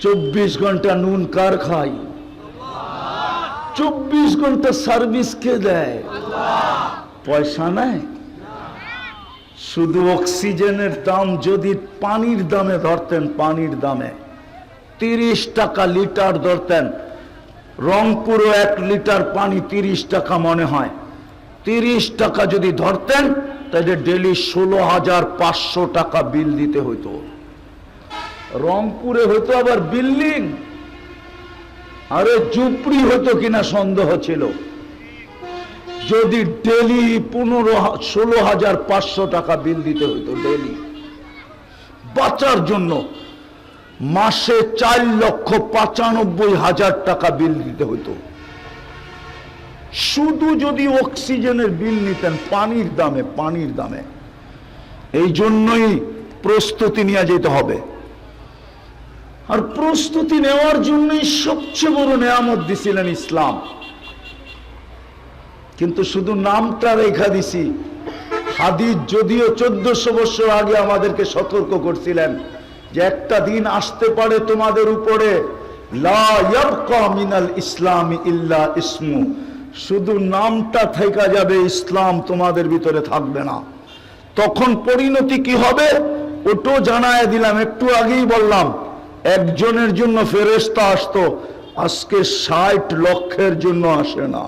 24 ঘন্টা নুন কার খাই? 24 ঘন্টা সার্ভিস কে দেয়? পয়সা নাই। শুধু অক্সিজেনের দাম যদি পানির দামে ধরতেন, পানির দামে 30 টাকা লিটার ধরতেন, রংপুরে 1 লিটার পানি 30 টাকা মনে হয়। 30 টাকা যদি ধরতেন তাহলে ডেলি 16,500 টাকা বিল দিতে হইতো। রংপুরে হইতো আবার বিল্ডিং, আরে ঝুপড়ি হতো কিনা সন্দেহ ছিল। যদি ডেলি 16,500 টাকা বিল দিতে হইতো ডেলি বাঁচার জন্য, মাসে 4,95,000 টাকা বিল দিতে হইতো। শুধু যদি অক্সিজেনের বিল নিতেন পানির দামে, পানির দামে। এই জন্যই প্রস্তুতি নিয়ে যেতে হবে। আর প্রস্তুতি নেওয়ার জন্যই সবচেয়ে বড় নেয়ামত দিছিলেন ইসলাম। কিন্তু শুধু নামটা রেখা দিছি। হাদিস যদিও 1400 বছর আগে আমাদেরকে সতর্ক করছিলেন যে একটা দিন আসতে পারে তোমাদের উপরে, লা ইয়াবকা মিনাল ইসলামি ইল্লা ইসমু, শুধু নামটা থেকে যাবে, ইসলাম তোমাদের ভিতরে থাকবে না। তখন পরিণতি কি হবে ওটাও জানায় দিলাম, একটু আগেই বললাম। একজনের জন্য ফেরেশতা আসতো, আজকে 60 লক্ষের জন্য আসে না।